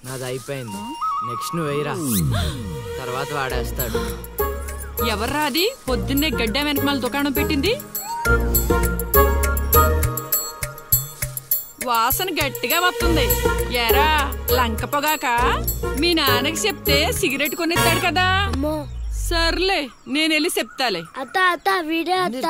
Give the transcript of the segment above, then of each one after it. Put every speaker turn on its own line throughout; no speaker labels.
నాది అయిపోయింది. నెక్స్ట్ నువ్వు వేయరా, తర్వాత వాడేస్తాడు.
ఎవర్రా అది పొద్దున్నే గడ్డ వెనకమాల దుకాణం పెట్టింది? వాసన గట్టిగా వస్తుంది. ఎరా లంక పొగాక? మీ నాన్నకి చెప్తే సిగరెట్ కొనిస్తాడు కదా. సర్లే నేను వెళ్ళి చెప్తాలే.
అత్త అత్త వీడే అత్త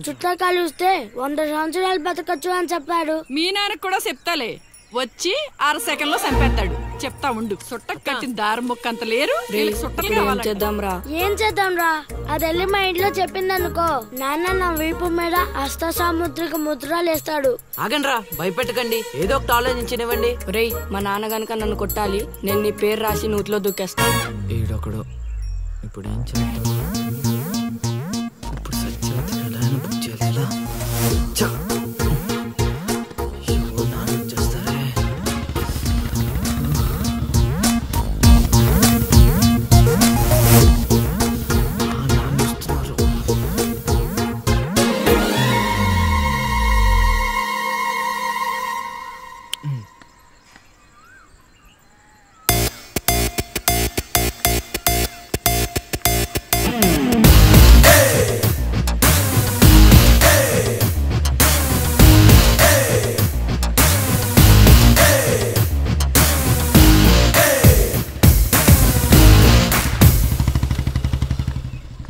చుట్టాలు చూస్తే 100 సంవత్సరాలు బతకచ్చు అని చెప్పాడు. మీ
నాన్నకు కూడా చెప్తాలే, వచ్చి 6 సెకండ్లో చంపేస్తాడు. చెప్తా ఉండు. సుట్టకు కట్టిన దారం ముక్క అంత లేరు.
ఏం చేద్దాం రా? అది వెళ్ళి మా ఇంట్లో చెప్పిందనుకో, నాన్న నా వీపు మీద హస్త సాముద్రిక ముద్రలు వేస్తాడు.
ఆగండ్రా, భయపెట్టకండి, ఏదో ఒకటి ఆలోచించనివ్వండి.
రేయ్, మా నాన్న గనక నన్ను కొట్టాలి, నేను నీ పేరు రాసి నూతిలో దూకేస్తాను.
ఈడొకడు. ఇప్పుడు ఏం చేద్దాం? ఇప్పుడు సత్యవతిని ఎలా బుక్ చేయాలి?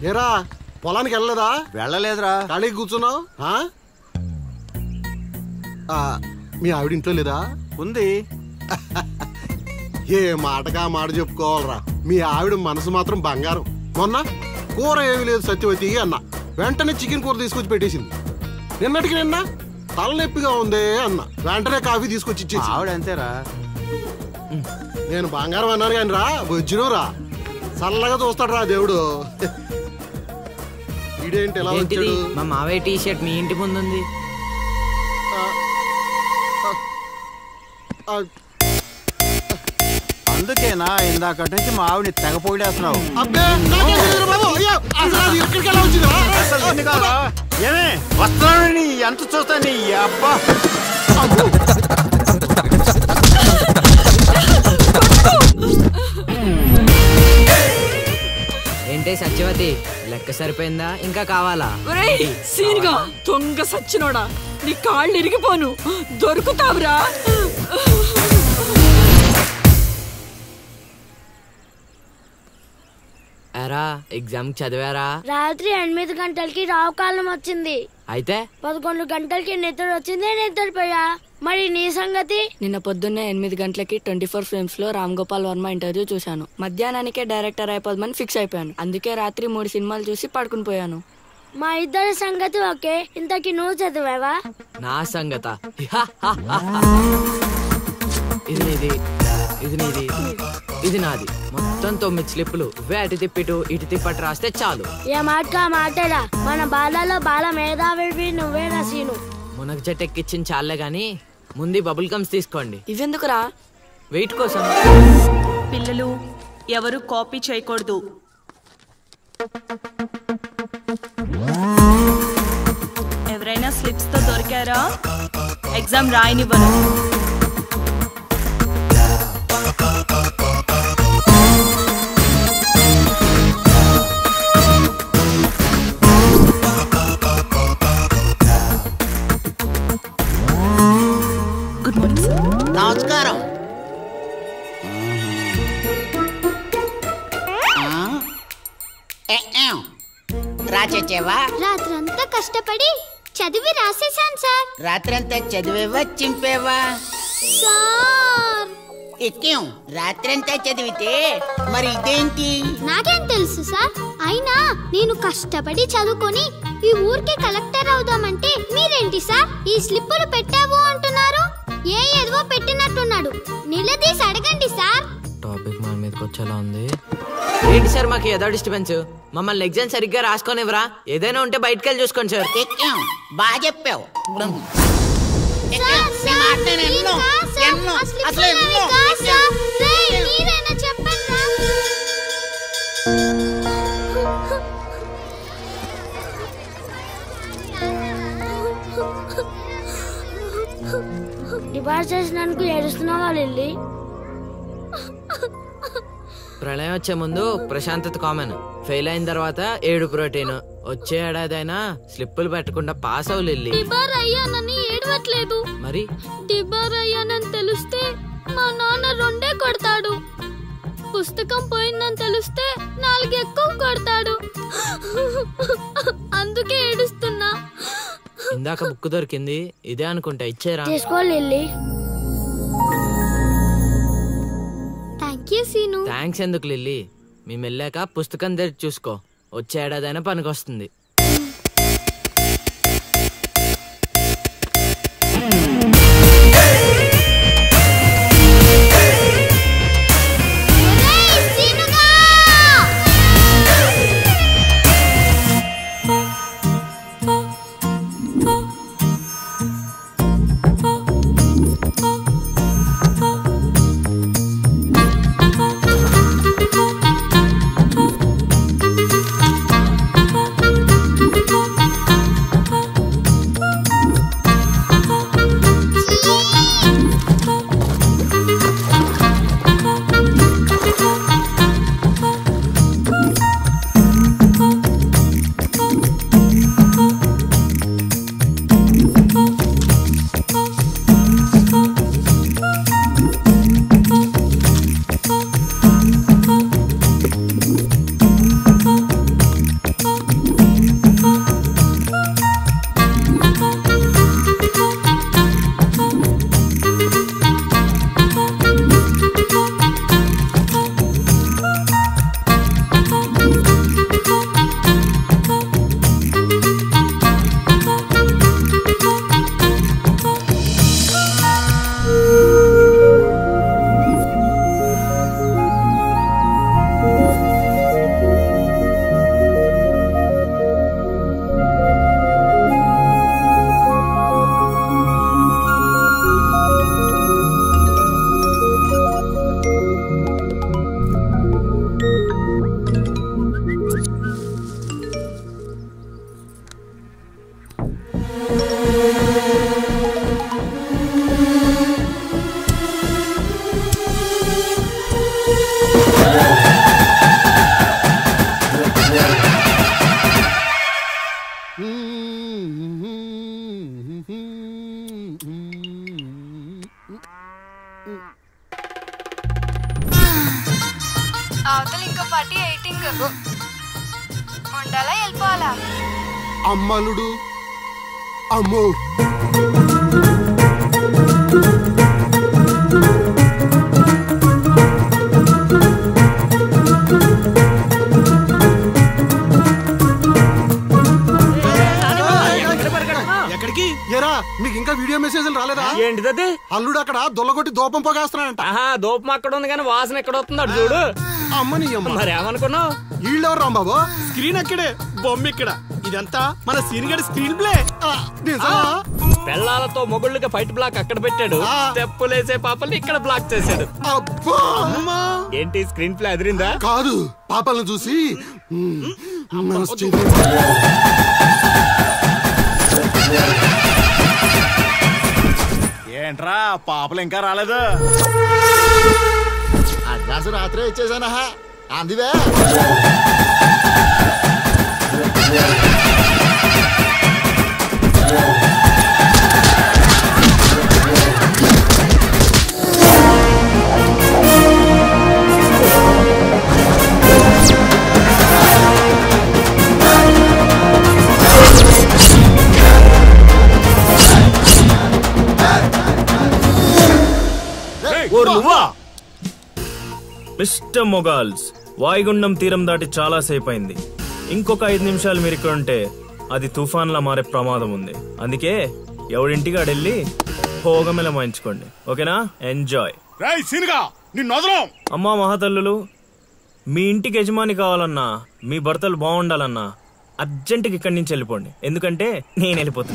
ఏరా పొలానికి వెళ్ళలేదా?
వెళ్ళలేదురా.
ఖాళీ కూర్చున్నావు? మీ ఆవిడ ఇంట్లో లేదా?
ఉంది.
ఏ మాటగా మాట చెప్పుకోవాలరా, మీ ఆవిడ మనసు మాత్రం బంగారం. మొన్న కూర ఏమి లేదు సత్యవతి అన్న, వెంటనే చికెన్ కూర తీసుకొచ్చి పెట్టేసింది. నిన్నటికి నిన్న తలనొప్పిగా ఉంది అన్న, వెంటనే కాఫీ తీసుకొచ్చి ఇచ్చేసి.
ఆవిడ అంతేరా.
నేను బంగారం అన్నాను కానీ రా వజ్రం రా, చల్లగా చూస్తాడు రా దేవుడు. ఇదేంటి ఎలా వచ్చాడు?
మా మావయ్య టీ షర్ట్ మీ ఇంటి ముందు ఉంది.
అందుకేనా ఇందాక నుంచి మా ఆవిడని తెగ పొగిడేస్తున్నావు? ఏమే వస్తున్నాను, ఎంత చూస్తాను అబ్బా.
ఏంటే సత్యవతి, లెక్క సరిపోయిందా? ఇంకా కావాలా?
సీన్గా దొంగ సచ్చినోడా, నీ కాళ్ళు ఇరిగిపోను, దొరుకుతావురా.
ఎరా ఎగ్జామ్ చదివారా?
రాత్రి 8 గంటలకి రావుకాలం వచ్చింది.
అయితే
11 గంటలకి నిద్ర వచ్చింది, నిద్రపోయా. మరి నీ సంగతి?
నిన్న పొద్దున్నే 8 గంటలకి 24 ఫ్రేమ్స్ లో రామ్ గోపాల్ వర్మ ఇంటర్వ్యూ చూశాను. మధ్యాహ్నానికే డైరెక్టర్ అయిపోదామని ఫిక్స్ అయిపోయాను. అందుకే రాత్రి 3 సినిమాలు చూసి పడుకుని పోయాను.
మా ఇద్దరి సంగతి ఓకే. ఇంతకి నువ్వు చదివావా?
నా సంగత ఇది నీది, ఇది నీది, ఇది నాది. మొత్తం 9 స్లిప్పులు. అటు తిప్పిటు ఇటు తిప్పటి రాస్తే చాలు.
ఏ మాట మాట్లాడా, మన బాలలో బాల మేధావి నువ్వే నసీను.
మునగ చెట్టు ఎక్కిచ్చిన చాలే గాని ముందు బబుల్ గమ్స్ తీసుకోండి.
ఇవెందుకురా?
వెయిట్ కోసం.
పిల్లలు ఎవరు కాపీ చేయకూడదు. ఎవరైనా స్లిప్స్ తో దొరికారా? ఎగ్జామ్ రాయనివ్వను. Good morning sir.
నమస్కారం. రాచేవా?
రాత్రంతా కష్టపడి చదివి రాసేసాను సార్.
రాత్రంతా చదివేవా చింపేవా?
సార్
ఎక్కేం రాత్రంతా చదివితే మరి ఇదేంటి?
నాకేం తెలుసు సార్. అయినా నేను కష్టపడి చదువుకొని ఈ ఊరికి కలెక్టర్ అవుదామంటే మీరేంటి సార్ ఈ స్లిప్పులు పెట్టావు అంటున్నారు? ఏదో పెట్టినట్టున్నాడు. నిలదీసి అడగండి సార్.
టాపిక్ మన మీదకి వచ్చేలా ఉంది. ఏంటి సార్ మాకు ఏదో డిస్టర్బెన్స్? మమ్మల్ని ఎగ్జామ్ సరిగ్గా రాసుకోనివ్వరా? ఏదైనా ఉంటే బయటకు వెళ్ళి చూసుకోండి సార్.
ఎక్కాం, బాగా చెప్పావు.
డిపార్ట్ చేసినందుకు ఏడుస్తున్నావా లిల్లీ?
ప్రళయం వచ్చే ముందు ప్రశాంతత కామన్. ఫెయిల్ అయిన తర్వాత ఏడు ప్రోటీన్. వచ్చే ఏడాదైనా స్లిప్పులు పెట్టకుండా పాస్ అవ్వు లిల్లీ.
డిబార్ అయ్యానని ఏడవట్లేదు.
మరి
డిబార్ అయ్యానని తెలిస్తే మా నాన్న 2 కొడతాడు. పుస్తకం పోయిందని తెలిస్తే 4 ఎక్కువ కొడతాడు. అందుకే ఏడుస్తున్నా.
ఇందాక బుక్ దొరికింది, ఇదే అనుకుంటా. ఇచ్చేరా?
తీసుకో లిల్లీ.
థ్యాంక్స్ ఎందుకు లిల్లీ? మేము వెళ్ళాక పుస్తకం తెరిచి చూసుకో. వచ్చే ఏడాదైనా పనికొస్తుంది.
అవతల ఇంకో పార్టీ 8 ఉండాలా వెళ్ళిపోవాలా?
అమ్మలుడు అమ్మో ఏరా మీకు ఇంకా వీడియో మెసేజ్లు రాలేదా?
ఏంటిది?
అల్లుడు అక్కడ దొల్లగొట్టి దూపం పొగేస్తున్నాడంట.
దూపం అక్కడ ఉంది కానీ వాసన ఎక్కడ వస్తుంది అటు చూడు.
అమ్మని అమ్మ
మరి ఏమనుకున్నావు?
వీళ్ళెవరు రాంబాబు?
స్క్రీన్ అక్కడే, బొమ్మ ఇక్కడ. ఇదంతా మన సీన్ గడి స్క్రీన్ ప్లే. పెళ్ళాలతో మొగుళ్ళుగా ఫైట్ బ్లాక్ అక్కడ పెట్టాడు, తెప్పులేసే పాపల్ని ఇక్కడ బ్లాక్ చేశాడు. ఏంటి స్క్రీన్ ప్లే అదిరిందా?
కాదు, పాపలను చూసి
ఏంట్రా పాపలు ఇంకా రాలేదు?
అడ్వాన్స్ రాత్రే ఇచ్చేసానా అందువే.
మిస్టర్ మొగాల్స్, వాయుగుండం తీరం దాటి చాలా సేపు అయింది. ఇంకొక 5 నిమిషాలు మీరు ఇక్కడ ఉంటే అది తుఫాన్లా మారే ప్రమాదం ఉంది. అందుకే ఎవడింటికి ఆడెళ్ళి భోగమెల మాయించుకోండి. ఓకేనా? ఎంజాయ్.
అమ్మా మహాతల్లులు,
మీ ఇంటికి యజమాని కావాలన్నా, మీ భర్తలు బాగుండాలన్నా అర్జెంటుగా ఇక్కడి నుంచి వెళ్ళిపోండి. ఎందుకంటే నేను వెళ్ళిపోతున్నా.